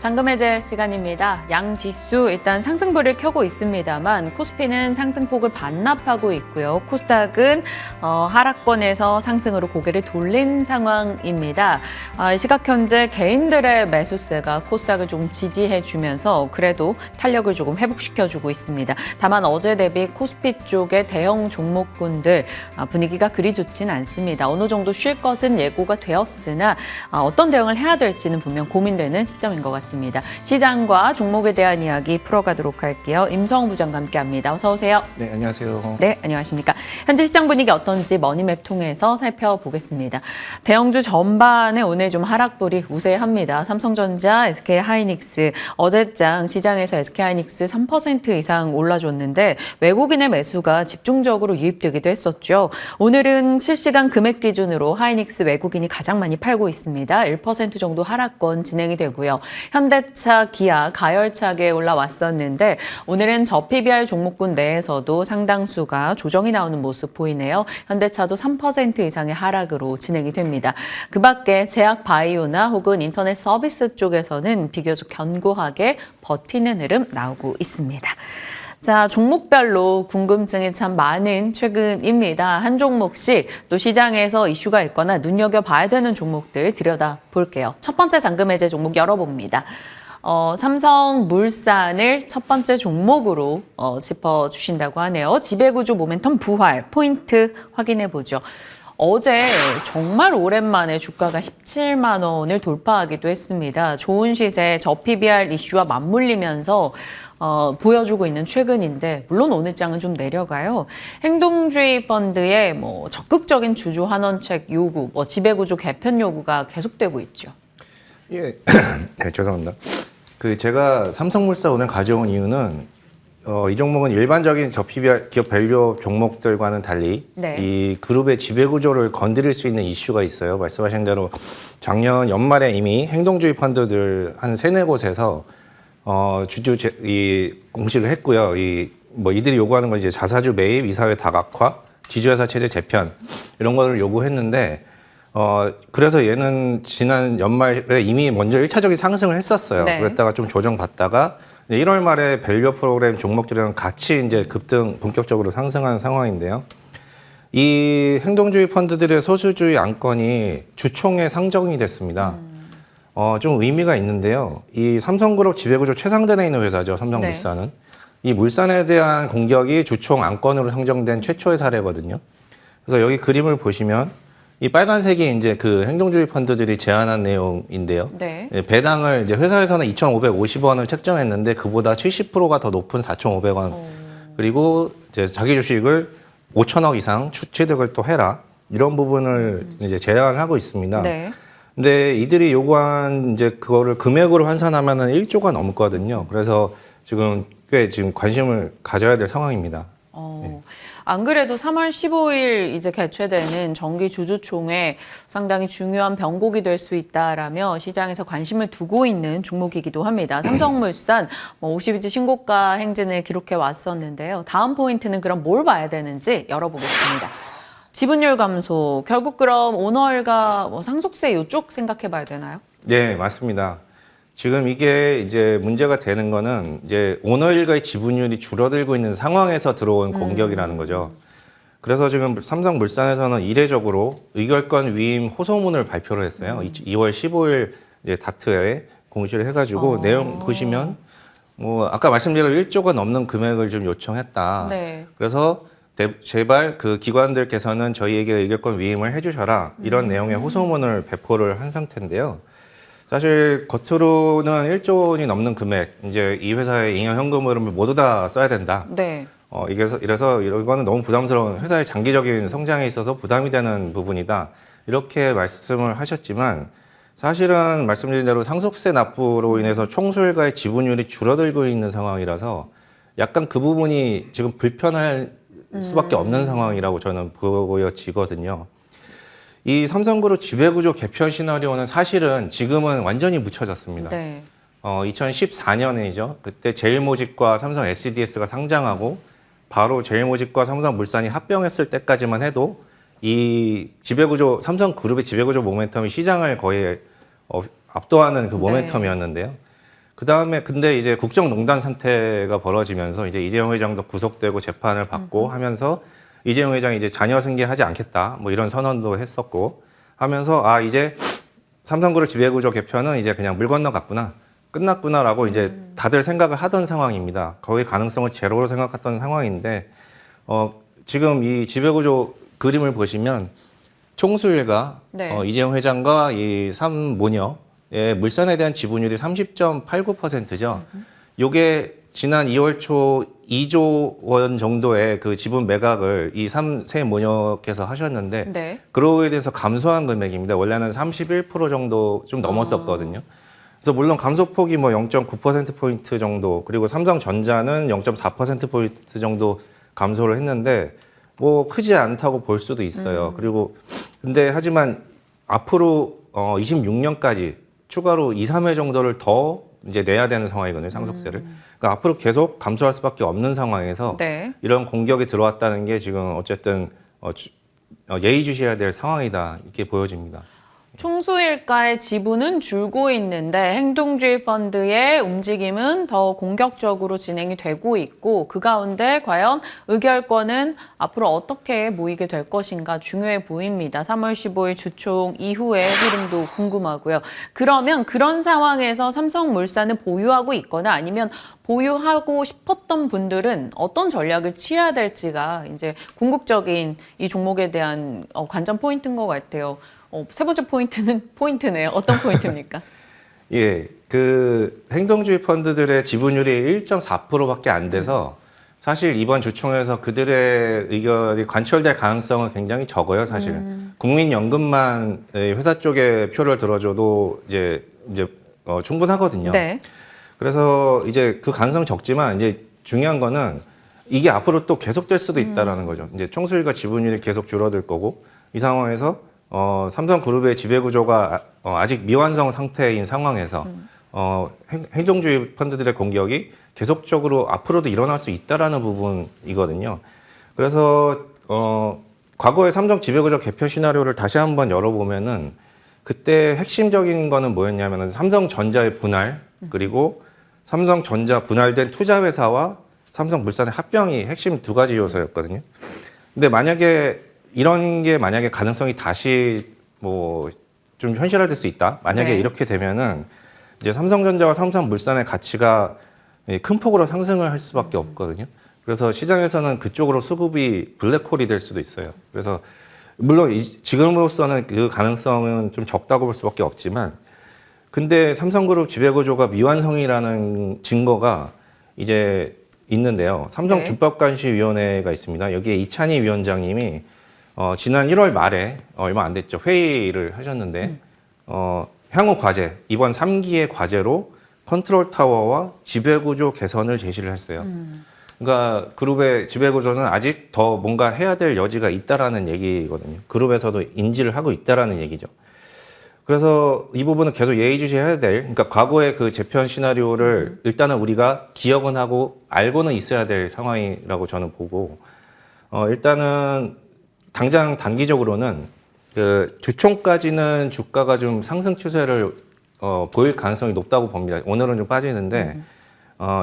잔금해제 시간입니다. 양지수 일단 상승불을 켜고 있습니다만 코스피는 상승폭을 반납하고 있고요. 코스닥은 하락권에서 상승으로 고개를 돌린 상황입니다. 시각 현재 개인들의 매수세가 코스닥을 좀 지지해주면서 그래도 탄력을 조금 회복시켜주고 있습니다. 다만 어제 대비 코스피 쪽의 대형 종목군들 분위기가 그리 좋진 않습니다. 어느 정도 쉴 것은 예고가 되었으나 어떤 대응을 해야 될지는 분명 고민되는 시점인 것 같습니다. 시장과 종목에 대한 이야기 풀어가도록 할게요. 임성훈 부장과 함께합니다. 어서 오세요. 네, 안녕하세요. 네, 안녕하십니까. 현재 시장 분위기 어떤지 머니맵 통해서 살펴보겠습니다. 대형주 전반에 오늘 좀 하락불이 우세합니다. 삼성전자, SK하이닉스, 어제장 시장에서 SK하이닉스 3% 이상 올라줬는데 외국인의 매수가 집중적으로 유입되기도 했었죠. 오늘은 실시간 금액 기준으로 하이닉스 외국인이 가장 많이 팔고 있습니다. 1% 정도 하락권 진행이 되고요. 현대차, 기아, 가열차게 올라왔었는데 오늘은 저PBR 종목군 내에서도 상당수가 조정이 나오는 모습 보이네요. 현대차도 3% 이상의 하락으로 진행이 됩니다. 그 밖에 제약 바이오나 혹은 인터넷 서비스 쪽에서는 비교적 견고하게 버티는 흐름 나오고 있습니다. 자, 종목별로 궁금증이 참 많은 최근입니다. 한 종목씩 또 시장에서 이슈가 있거나 눈여겨봐야 되는 종목들 들여다볼게요. 첫 번째 잔금해제 종목 열어봅니다. 삼성물산을 첫 번째 종목으로 짚어주신다고 하네요. 지배구조 모멘텀 부활 포인트 확인해보죠. 어제 정말 오랜만에 주가가 17만 원을 돌파하기도 했습니다. 좋은 시세 저PBR 이슈와 맞물리면서 보여주고 있는 최근인데 물론 오늘 장은 좀 내려가요. 행동주의 펀드의 적극적인 주주 환원책 요구, 지배구조 개편 요구가 계속되고 있죠. 예, 네, 죄송합니다. 제가 삼성물산 오늘 가져온 이유는 이 종목은 일반적인 저PBR 기업 밸류업 종목들과는 달리 네. 이 그룹의 지배구조를 건드릴 수 있는 이슈가 있어요. 말씀하신 대로 작년 연말에 이미 행동주의 펀드들 한 3-4곳에서 이 공시를 했고요. 이들이 요구하는 건 이제 자사주 매입, 이사회 다각화, 지주회사 체제 재편 이런 거를 요구했는데 그래서 얘는 지난 연말에 이미 먼저 1차적인 상승을 했었어요. 네. 그랬다가 좀 조정받다가 1월 말에 밸류업 프로그램 종목들이랑 같이 이제 급등 본격적으로 상승하는 상황인데요. 이 행동주의 펀드들의 소수주의 안건이 주총에 상정이 됐습니다. 좀 의미가 있는데요. 이 삼성그룹 지배구조 최상단에 있는 회사죠. 삼성물산은. 네. 이 물산에 대한 공격이 주총 안건으로 상정된 최초의 사례거든요. 그래서 여기 그림을 보시면 이 빨간색이 이제 그 행동주의 펀드들이 제안한 내용인데요. 네. 배당을 이제 회사에서는 2,550원을 책정했는데 그보다 70%가 더 높은 4,500원. 그리고 이제 자기 주식을 5천억 이상 취득을 또 해라. 이런 부분을 이제 제안하고 있습니다. 네. 근데 이들이 요구한 이제 그거를 금액으로 환산하면은 1조가 넘거든요. 그래서 지금 꽤 관심을 가져야 될 상황입니다. 네. 안 그래도 3월 15일 이제 개최되는 정기 주주총회 상당히 중요한 변곡이 될 수 있다라며 시장에서 관심을 두고 있는 종목이기도 합니다. 삼성물산 50일째 신고가 행진을 기록해 왔었는데요. 다음 포인트는 그럼 뭘 봐야 되는지 열어보겠습니다. 지분율 감소, 결국 그럼 오너일가 상속세 이쪽 생각해 봐야 되나요? 네, 맞습니다. 지금 이게 이제 문제가 되는 거는 이제 오너일가의 지분율이 줄어들고 있는 상황에서 들어온 공격이라는 거죠. 그래서 지금 삼성물산에서는 이례적으로 의결권 위임 호소문을 발표를 했어요. 2월 15일 이제 다트에 공시를 해가지고 내용 보시면 아까 말씀드린 1조가 넘는 금액을 좀 요청했다. 네. 그래서 제발 그 기관들께서는 저희에게 의결권 위임을 해주셔라. 이런 내용의 호소문을 배포를 한 상태인데요. 사실 겉으로는 1조 원이 넘는 금액, 이제 이 회사의 잉여 현금 흐름을 모두 다 써야 된다. 네. 이래서 이거는 너무 부담스러운 회사의 장기적인 성장에 있어서 부담이 되는 부분이다. 이렇게 말씀을 하셨지만 사실은 말씀드린 대로 상속세 납부로 인해서 총수일가의 지분율이 줄어들고 있는 상황이라서 약간 그 부분이 지금 불편할 수밖에 없는 상황이라고 저는 보여지거든요. 이 삼성그룹 지배구조 개편 시나리오는 사실은 지금은 완전히 묻혀졌습니다. 네. 2014년이죠. 그때 제일모직과 삼성 SDS가 상장하고 바로 제일모직과 삼성물산이 합병했을 때까지만 해도 이 지배구조, 삼성그룹의 지배구조 모멘텀이 시장을 거의 압도하는 그 모멘텀이었는데요. 그다음에 근데 이제 국정농단 사태가 벌어지면서 이제 이재용 회장도 구속되고 재판을 받고 하면서 이재용 회장이 이제 자녀 승계하지 않겠다 뭐 이런 선언도 했었고 하면서 아 이제 삼성그룹 지배구조 개편은 이제 그냥 물 건너갔구나 끝났구나라고 이제 다들 생각을 하던 상황입니다. 거의 가능성을 제로로 생각했던 상황인데 지금 이 지배구조 그림을 보시면 총수일가 네. 이재용 회장과 이 3모녀의 물산에 대한 지분율이 30.89%죠. 요게 지난 2월 초 2조 원 정도의 그 지분 매각을 이 세 모녀께서 하셨는데 네. 그로에 대해서 감소한 금액입니다. 원래는 31% 정도 좀 넘었었거든요. 그래서 물론 감소폭이 뭐 0.9%포인트 정도 그리고 삼성전자는 0.4%포인트 정도 감소를 했는데 뭐 크지 않다고 볼 수도 있어요. 그리고 근데 하지만 앞으로 26년까지 추가로 2, 3회 정도를 더 이제 내야 되는 상황이거든요. 상속세를. 그러니까 앞으로 계속 감소할 수밖에 없는 상황에서 네. 이런 공격이 들어왔다는 게 지금 어쨌든 예의주시해야 될 상황이다 이렇게 보여집니다. 총수일가의 지분은 줄고 있는데 행동주의 펀드의 움직임은 더 공격적으로 진행이 되고 있고 그 가운데 과연 의결권은 앞으로 어떻게 모이게 될 것인가 중요해 보입니다. 3월 15일 주총 이후의 흐름도 궁금하고요. 그러면 그런 상황에서 삼성물산을 보유하고 있거나 아니면 보유하고 싶었던 분들은 어떤 전략을 취해야 될지가 이제 궁극적인 이 종목에 대한 관전 포인트인 것 같아요. 세 번째 포인트는 포인트네요. 어떤 포인트입니까? 예, 그 행동주의 펀드들의 지분율이 1.4%밖에 안 돼서 사실 이번 주총에서 그들의 의견이 관철될 가능성은 굉장히 적어요, 사실. 국민연금만 회사 쪽에 표를 들어줘도 이제 충분하거든요. 네. 그래서 이제 그 가능성은 적지만 이제 중요한 거는 이게 앞으로 또 계속될 수도 있다라는 거죠. 이제 총수일가 지분율이 계속 줄어들 거고 이 상황에서 삼성그룹의 지배구조가 아직 미완성 상태인 상황에서 행동주의 펀드들의 공격이 계속적으로 앞으로도 일어날 수 있다라는 부분이거든요. 그래서 과거의 삼성 지배구조 개편 시나리오를 다시 한번 열어보면은 그때 핵심적인 거는 뭐였냐면은 삼성전자의 분할 그리고 삼성전자 분할된 투자회사와 삼성물산의 합병이 핵심 두 가지 요소였거든요. 근데 만약에 이런 게 만약에 가능성이 다시 뭐 좀 현실화될 수 있다. 만약에 네. 이렇게 되면은 이제 삼성전자와 삼성물산의 가치가 큰 폭으로 상승을 할 수밖에 없거든요. 그래서 시장에서는 그쪽으로 수급이 블랙홀이 될 수도 있어요. 그래서 물론 지금으로서는 그 가능성은 좀 적다고 볼 수밖에 없지만 근데 삼성그룹 지배구조가 미완성이라는 증거가 이제 있는데요. 삼성준법감시위원회가 있습니다. 여기에 이찬희 위원장님이 지난 1월 말에 얼마 안 됐죠. 회의를 하셨는데 향후 과제, 이번 3기의 과제로 컨트롤 타워와 지배구조 개선을 제시를 했어요. 그러니까 그룹의 지배구조는 아직 더 뭔가 해야 될 여지가 있다라는 얘기거든요. 그룹에서도 인지를 하고 있다라는 얘기죠. 그래서 이 부분은 계속 예의주시해야 될, 그러니까 과거의 그 재편 시나리오를 일단은 우리가 기억은 하고 알고는 있어야 될 상황이라고 저는 보고, 일단은 당장 단기적으로는 그 주총까지는 주가가 좀 상승 추세를 보일 가능성이 높다고 봅니다. 오늘은 좀 빠지는데,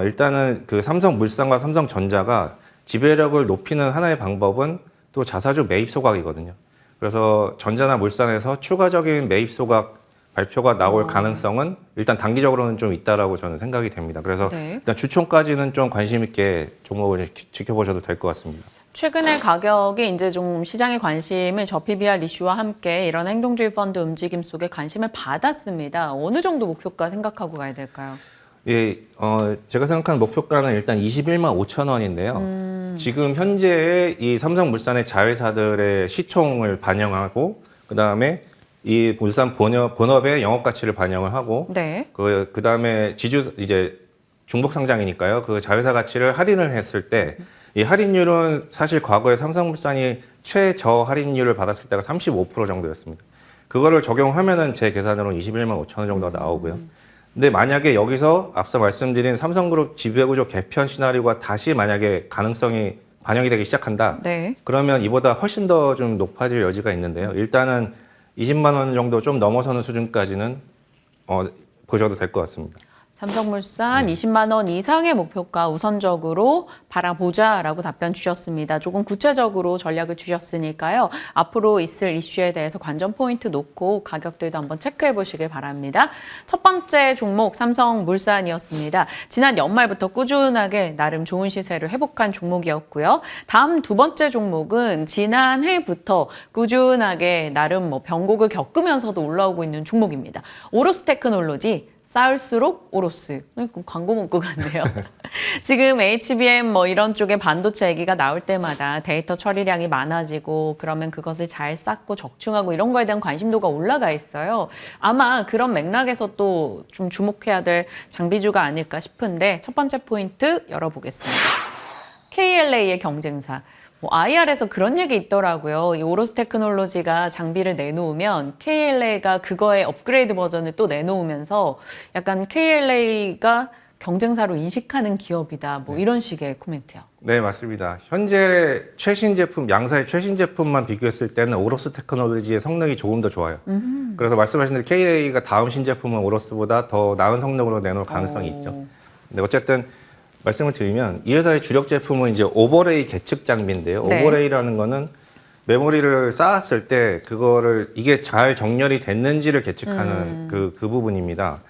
일단은 그 삼성물산과 삼성전자가 지배력을 높이는 하나의 방법은 또 자사주 매입 소각이거든요. 그래서 전자나 물산에서 추가적인 매입 소각 발표가 나올 가능성은 일단 단기적으로는 좀 있다라고 저는 생각이 됩니다. 그래서 네. 일단 주총까지는 좀 관심 있게 종목을 지켜보셔도 될 것 같습니다. 최근에 가격이 이제 좀 시장의 관심을 저 PBR 이슈와 함께 이런 행동주의 펀드 움직임 속에 관심을 받았습니다. 어느 정도 목표가 생각하고 가야 될까요? 예, 제가 생각하는 목표가는 일단 21만 5천 원인데요. 지금 현재의 이 삼성물산의 자회사들의 시총을 반영하고, 그 다음에 이 물산 본업의 영업 가치를 반영을 하고, 네. 그 다음에 이제 중복 상장이니까요. 그 자회사 가치를 할인을 했을 때, 이 할인율은 사실 과거에 삼성물산이 최저 할인율을 받았을 때가 35% 정도였습니다. 그거를 적용하면은 제 계산으로는 21만 5천 원 정도가 나오고요. 근데 만약에 여기서 앞서 말씀드린 삼성그룹 지배구조 개편 시나리오가 다시 만약에 가능성이 반영이 되기 시작한다. 네. 그러면 이보다 훨씬 더 좀 높아질 여지가 있는데요. 일단은 20만 원 정도 좀 넘어서는 수준까지는 보셔도 될 것 같습니다. 삼성물산 20만 원 이상의 목표가 우선적으로 바라보자라고 답변 주셨습니다. 조금 구체적으로 전략을 주셨으니까요. 앞으로 있을 이슈에 대해서 관전 포인트 놓고 가격들도 한번 체크해 보시길 바랍니다. 첫 번째 종목 삼성물산이었습니다. 지난 연말부터 꾸준하게 나름 좋은 시세를 회복한 종목이었고요. 다음 두 번째 종목은 지난해부터 꾸준하게 나름 변곡을 겪으면서도 올라오고 있는 종목입니다. 오로스테크놀로지. 쌓을수록 오로스. 광고 문구 같네요. 지금 HBM 이런 쪽에 반도체 얘기가 나올 때마다 데이터 처리량이 많아지고 그러면 그것을 잘 쌓고 적충하고 이런 거에 대한 관심도가 올라가 있어요. 아마 그런 맥락에서 또 좀 주목해야 될 장비주가 아닐까 싶은데 첫 번째 포인트 열어보겠습니다. KLA의 경쟁사. IR에서 그런 얘기 있더라고요. 이 오로스 테크놀로지가 장비를 내놓으면 KLA가 그거의 업그레이드 버전을 또 내놓으면서 약간 KLA가 경쟁사로 인식하는 기업이다. 이런 식의 코멘트요. 네, 맞습니다. 현재 최신 제품, 양사의 최신 제품만 비교했을 때는 오로스 테크놀로지의 성능이 조금 더 좋아요. 그래서 말씀하신 대로 KLA가 다음 신제품은 오로스보다 더 나은 성능으로 내놓을 가능성이 있죠. 근데 어쨌든 말씀을 드리면 이 회사의 주력 제품은 이제 오버레이 계측 장비인데요. 네. 오버레이라는 거는 메모리를 쌓았을 때 그거를 이게 잘 정렬이 됐는지를 계측하는 그 부분입니다.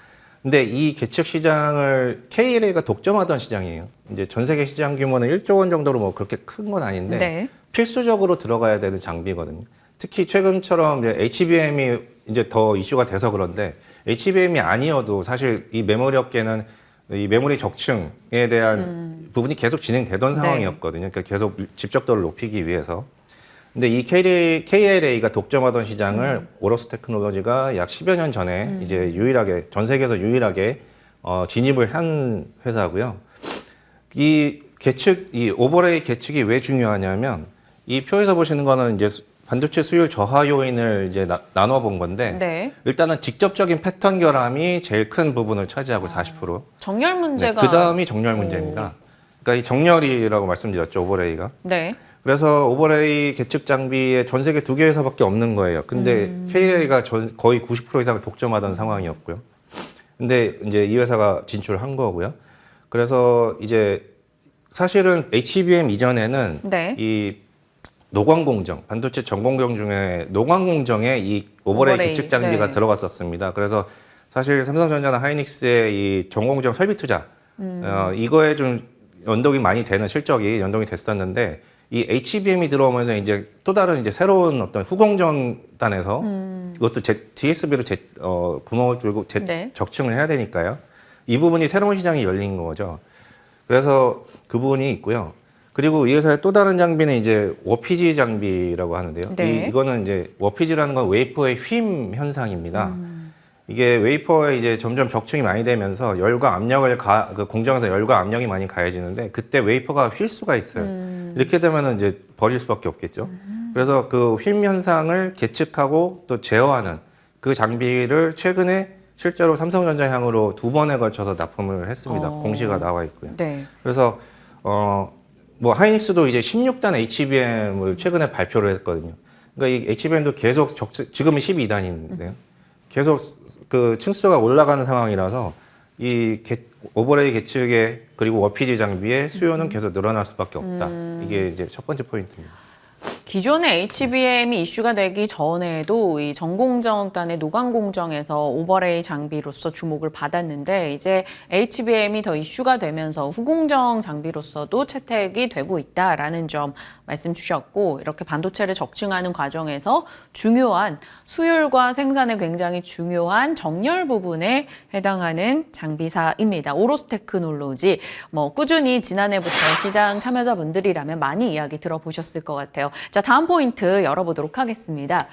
근데 이 계측 시장을 KLA가 독점하던 시장이에요. 이제 전 세계 시장 규모는 1조 원 정도로 그렇게 큰 건 아닌데 네. 필수적으로 들어가야 되는 장비거든요. 특히 최근처럼 이제 HBM이 이제 더 이슈가 돼서 그런데 HBM이 아니어도 사실 이 메모리 업계는 이 메모리 적층에 대한 부분이 계속 진행되던 상황이었거든요. 그러니까 계속 집적도를 높이기 위해서. 근데 이 KLA가 독점하던 시장을 오로스 테크놀로지가 약 10여 년 전에 이제 유일하게 전 세계에서 유일하게 진입을 한 회사고요. 이 오버레이 계측이 왜 중요하냐면 이 표에서 보시는 거는 이제 반도체 수율 저하 요인을 이제 나눠 본 건데 네. 일단은 직접적인 패턴 결함이 제일 큰 부분을 차지하고 40%. 정렬 문제가. 그 다음이 정렬 문제입니다. 그러니까 이 정렬이라고 말씀드렸죠, 오버레이가. 네. 그래서 오버레이 계측 장비에 전 세계 2개 회사밖에 없는 거예요. 근데 KLA가 거의 90% 이상을 독점하던 상황이었고요. 근데 이제 이 회사가 진출한 거고요. 그래서 이제 사실은 HBM 이전에는 네. 이 노광공정, 반도체 전공정 중에 노광공정에 이 오버레이 계측 장비가 네. 들어갔었습니다. 그래서 사실 삼성전자나 하이닉스의 이 전공정 설비 투자, 이거에 좀 연동이 많이 되는 실적이 연동이 됐었는데 이 HBM이 들어오면서 이제 또 다른 이제 새로운 어떤 후공정단에서 이것도 DSB로 구멍을 뚫고 네. 적층을 해야 되니까요. 이 부분이 새로운 시장이 열린 거죠. 그래서 그 부분이 있고요. 그리고 이 회사의 또 다른 장비는 이제 워피지 장비라고 하는데요. 네. 이거는 이제 워피지라는 건 웨이퍼의 휨 현상입니다. 이게 웨이퍼에 이제 점점 적층이 많이 되면서 열과 압력을 그 공정에서 열과 압력이 많이 가해지는데 그때 웨이퍼가 휠 수가 있어요. 이렇게 되면은 이제 버릴 수밖에 없겠죠. 그래서 그 휨 현상을 계측하고 또 제어하는 그 장비를 최근에 실제로 삼성전자 향으로 2번에 걸쳐서 납품을 했습니다. 공시가 나와 있고요. 네. 그래서 하이닉스도 이제 16단 HBM을 최근에 발표를 했거든요. 그러니까 이 HBM도 계속 지금은 12단인데요. 계속 그 층수가 올라가는 상황이라서 이 오버레이 계측에 그리고 워피지 장비의 수요는 계속 늘어날 수밖에 없다. 이게 이제 첫 번째 포인트입니다. 기존의 HBM이 이슈가 되기 전에도 이 전공정단의 노광공정에서 오버레이 장비로서 주목을 받았는데 이제 HBM이 더 이슈가 되면서 후공정 장비로서도 채택이 되고 있다라는 점 말씀 주셨고 이렇게 반도체를 적층하는 과정에서 중요한 수율과 생산에 굉장히 중요한 정렬 부분에 해당하는 장비사입니다. 오로스 테크놀로지 꾸준히 지난해부터 시장 참여자분들이라면 많이 이야기 들어보셨을 것 같아요. 자, 다음 포인트 열어보도록 하겠습니다.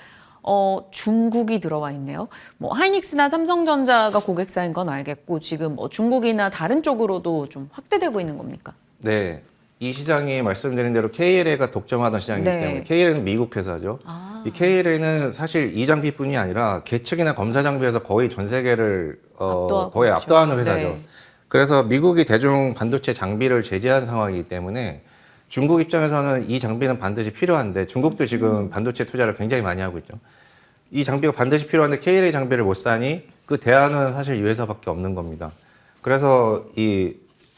중국이 들어와 있네요. 하이닉스나 삼성전자가 고객사인 건 알겠고 지금 중국이나 다른 쪽으로도 좀 확대되고 있는 겁니까? 네. 이 시장이 말씀드린 대로 KLA가 독점하던 시장이기 네. 때문에 KLA는 미국 회사죠. 이 KLA는 사실 이 장비뿐이 아니라 계측이나 검사 장비에서 거의 전 세계를 거의 압도하는 회사죠. 네. 그래서 미국이 대중 반도체 장비를 제재한 상황이기 때문에 중국 입장에서는 이 장비는 반드시 필요한데 중국도 지금 반도체 투자를 굉장히 많이 하고 있죠. 이 장비가 반드시 필요한데 KLA 장비를 못 사니 그 대안은 사실 이 회사밖에 없는 겁니다. 그래서 이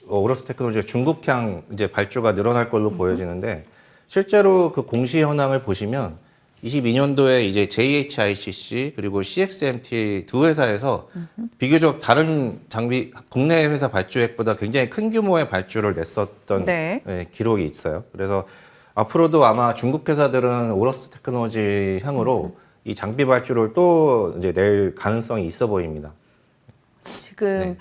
오로스 테크놀로지의 중국향 이제 발주가 늘어날 걸로 보여지는데 실제로 그 공시 현황을 보시면 22년도에 이제 JHICC 그리고 CXMT 두 회사에서 비교적 다른 장비 국내 회사 발주액보다 굉장히 큰 규모의 발주를 냈었던 네. 기록이 있어요. 그래서 앞으로도 아마 중국 회사들은 오로스 테크놀로지 향으로 이 장비 발주를 또 이제 낼 가능성이 있어 보입니다. 지금 네.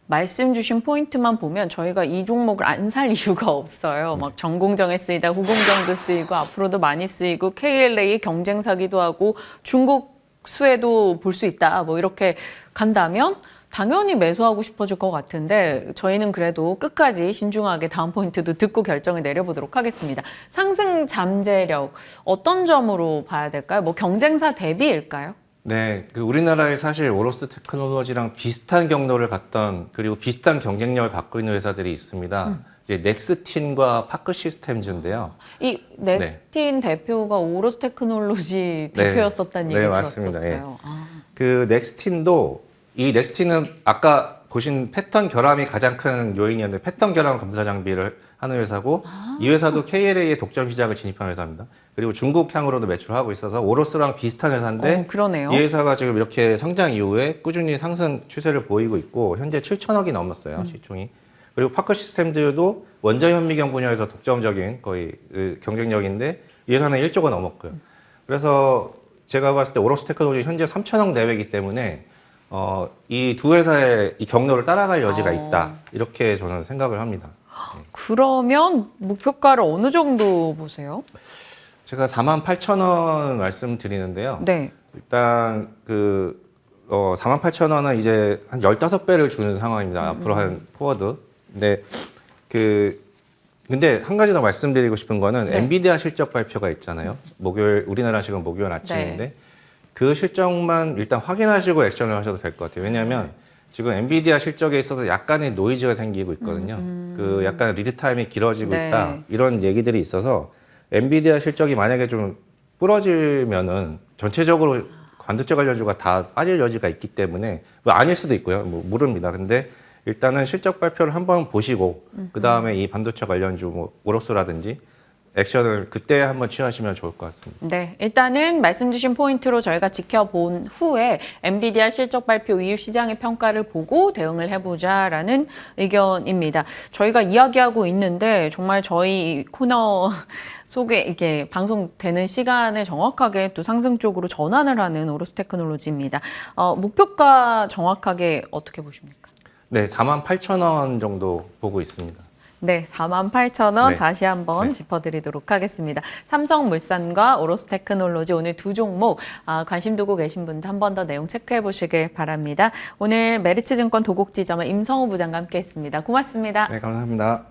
말씀 주신 포인트만 보면 저희가 이 종목을 안 살 이유가 없어요. 막 전공정에 쓰이다 후공정도 쓰이고 앞으로도 많이 쓰이고 KLA 경쟁사기도 하고 중국 수에도 볼 수 있다. 뭐 이렇게 간다면 당연히 매수하고 싶어질 것 같은데 저희는 그래도 끝까지 신중하게 다음 포인트도 듣고 결정을 내려보도록 하겠습니다. 상승 잠재력 어떤 점으로 봐야 될까요? 뭐 경쟁사 대비일까요? 네, 그 우리나라에 사실 오로스 테크놀로지랑 비슷한 경로를 갔던 그리고 비슷한 경쟁력을 갖고 있는 회사들이 있습니다. 이제 넥스틴과 파크 시스템즈인데요. 이 넥스틴 대표가 오로스 테크놀로지 네. 대표였었다는 네, 얘기 맞습니다. 들었었어요. 예. 그 넥스틴도 이 넥스틴은 아까 보신 패턴 결함이 가장 큰 요인이었는데 패턴 결함 검사 장비를 하는 회사고 이 회사도 KLA의 독점 시장을 진입한 회사입니다. 그리고 중국향으로도 매출하고 있어서 오로스랑 비슷한 회사인데 그러네요. 이 회사가 지금 이렇게 성장 이후에 꾸준히 상승 추세를 보이고 있고 현재 7천억이 넘었어요. 시총이. 그리고 파크 시스템즈도 원자 현미경 분야에서 독점적인 거의 그 경쟁력인데 이 회사는 1조가 넘었고요. 그래서 제가 봤을 때 오로스 테크놀로지 현재 3천억 내외이기 때문에 이 두 회사의 이 경로를 따라갈 여지가 있다. 이렇게 저는 생각을 합니다. 그러면 목표가를 어느 정도 보세요? 제가 48,000원 말씀드리는데요. 네. 일단 48,000원은 이제 한 15배를 주는 상황입니다. 앞으로 한 포워드. 근데 한 가지 더 말씀드리고 싶은 거는 네. 엔비디아 실적 발표가 있잖아요. 목요일 우리나라 시간 목요일 아침인데 네. 그 실적만 일단 확인하시고 액션을 하셔도 될 것 같아요. 왜냐하면 지금 엔비디아 실적에 있어서 약간의 노이즈가 생기고 있거든요. 그 약간 리드 타임이 길어지고 네. 있다 이런 얘기들이 있어서 엔비디아 실적이 만약에 좀 부러지면은 전체적으로 반도체 관련주가 다 빠질 여지가 있기 때문에 뭐 아닐 수도 있고요. 뭐 모릅니다. 근데 일단은 실적 발표를 한번 보시고 그 다음에 이 반도체 관련주 뭐 오로스라든지 액션을 그때 한번 취하시면 좋을 것 같습니다. 네, 일단은 말씀 주신 포인트로 저희가 지켜본 후에 엔비디아 실적 발표 이후 시장의 평가를 보고 대응을 해보자라는 의견입니다. 저희가 이야기하고 있는데 정말 저희 코너 속에 이게 방송되는 시간에 정확하게 또 상승 쪽으로 전환을 하는 오로스 테크놀로지입니다. 목표가 정확하게 어떻게 보십니까? 네, 48,000원 정도 보고 있습니다. 네, 48,000원 네. 다시 한번 짚어드리도록 하겠습니다. 삼성물산과 오로스테크놀로지 오늘 두 종목 관심 두고 계신 분들 한 번 더 내용 체크해 보시길 바랍니다. 오늘 메리츠증권 도곡지점의 임성우 부장과 함께했습니다. 고맙습니다. 네, 감사합니다.